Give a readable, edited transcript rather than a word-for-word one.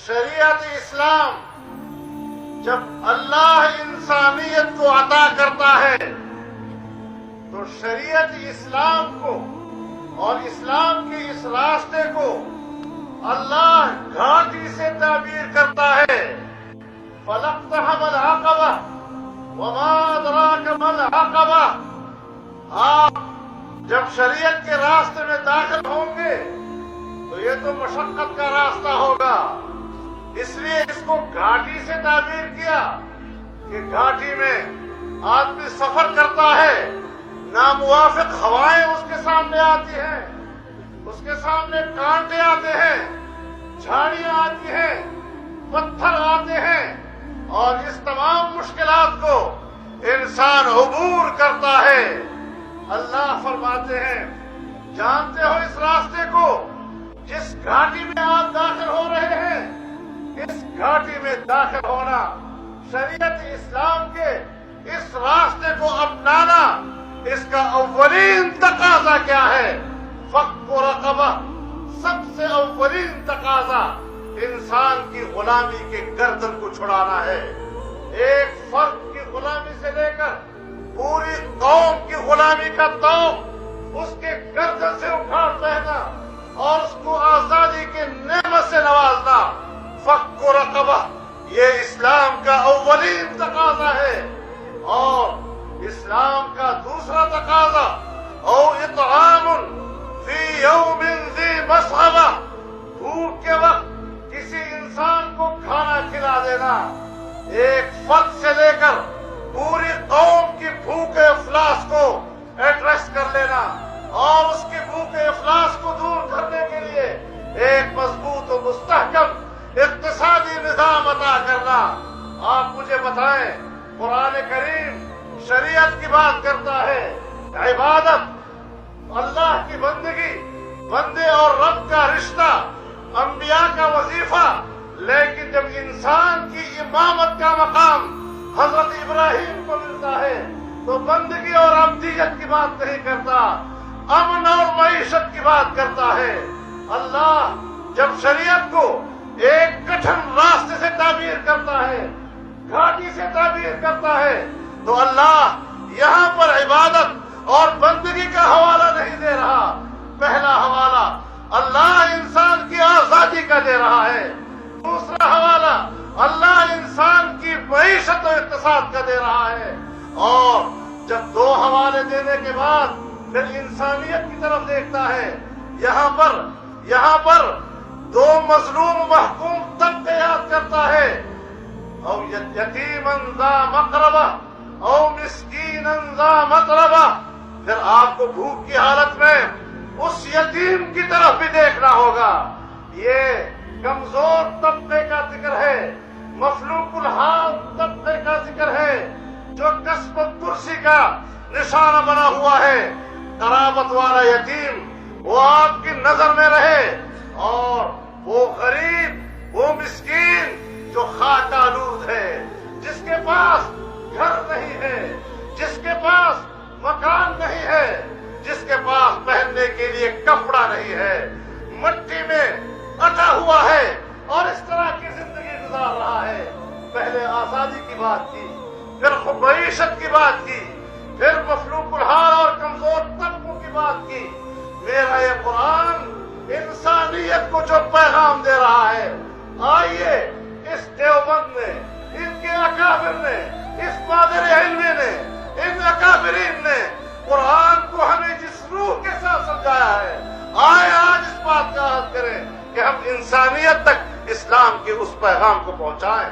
شریعت اسلام جب اللہ انسانیت کو عطا کرتا ہے تو شریعت اسلام کو اور اسلام کے اس راستے کو اللہ گھاٹی سے تعبیر کرتا ہے۔ فَلَقْتَحَمَ الْعَقَبَةَ وَمَا أَدْرَاكَ مَا الْعَقَبَةُ، آپ جب شریعت کے راستے میں داخل ہوں گے تو یہ تو مشقت کا راستہ ہوگا، اس لیے اس کو گھاٹی سے تعبیر کیا کہ گھاٹی میں آدمی سفر کرتا ہے، ناموافق ہوائیں اس کے سامنے آتی ہیں، اس کے سامنے کانٹے آتے ہیں، جھاڑیاں آتی ہیں، پتھر آتے ہیں، اور اس تمام مشکلات کو انسان عبور کرتا ہے۔ اللہ فرماتے ہیں جانتے ہو اس راستے کو، جس گھاٹی میں آپ داخل ہو رہے ہیں، اس گھاٹی میں داخل ہونا، شریعت اسلام کے اس راستے کو اپنانا، اس کا اولین تقاضا کیا ہے؟ فک رقبہ، سب سے اولین تقاضا انسان کی غلامی کے گردن کو چھڑانا ہے۔ ایک فرد کی غلامی سے لے کر پوری قوم کی غلامی کا توق اس کے گردن سے اکھاڑ لینا اور اس کو آزادی کی نعمت سے نوازنا، فک رقبہ، یہ اسلام کا اولین تقاضا ہے۔ اور اسلام کا دوسرا تقاضا او اطعام فی یوم ذی مسغبہ، بھوک کے وقت کسی انسان کو کھانا کھلا دینا، ایک فرد سے لے کر پوری قوم کی بھوک افلاس کو ایڈریس کر لینا اور اس کی بھوک افلاس کو دور کرنے کے لیے ایک مضبوط و مستحکم اقتصادی نظام عطا کرنا۔ آپ مجھے بتائیں، قرآن کریم شریعت کی بات کرتا ہے، عبادت، اللہ کی بندگی، بندے اور رب کا رشتہ، انبیاء کا وظیفہ، لیکن جب انسان کی امامت کا مقام حضرت ابراہیم کو ملتا ہے تو بندگی اور عبدیت کی بات نہیں کرتا، امن اور معیشت کی بات کرتا ہے۔ اللہ جب شریعت کو ایک کٹھن راستے سے تعبیر کرتا ہے، گھاٹی سے تعبیر کرتا ہے، تو اللہ یہاں پر عبادت اور بندگی کا حوالہ نہیں دے رہا، پہلا حوالہ اللہ انسان کی آزادی کا دے رہا ہے، دوسرا حوالہ اللہ انسان کی معیشت و اقتصاد کا دے رہا ہے، اور جب دو حوالے دینے کے بعد پھر انسانیت کی طرف دیکھتا ہے، یہاں پر دو مظلوم محکوم طبقے یاد کرتا ہے، او یتیما ذا مقربہ او مسکینا ذا مطربہ، پھر آپ کو بھوک کی حالت میں اس یتیم کی طرف بھی دیکھنا ہوگا۔ یہ کمزور طبقے کا ذکر ہے، مفلوق الحال طبقے کا ذکر ہے، جو کسب کرسی کا نشانہ بنا ہوا ہے۔ قرابت والا یتیم وہ آپ کی نظر میں رہے، اور وہ غریب، وہ مسکین جو خاک آلود ہے، جس کے پاس گھر نہیں ہے، جس کے پاس مکان نہیں ہے، جس کے پاس پہننے کے لیے کپڑا نہیں ہے، مٹی میں اٹا ہوا ہے اور اس طرح کی زندگی گزار رہا ہے۔ پہلے آزادی کی بات کی، پھر معیشت کی بات کی، پھر مفلوق الحال اور کمزور طبقوں کی بات کی۔ میرا یہ قرآن انسانیت کو جو پیغام دے رہا ہے، آئیے اس دیوبند نے، ان کے اکابر نے، اس مادر علمی نے، ان اکابرین نے قرآن کو ہمیں جس روح کے ساتھ سمجھایا ہے، آئے آج اس بات کا عہد کریں کہ ہم انسانیت تک اسلام کے اس پیغام کو پہنچائیں۔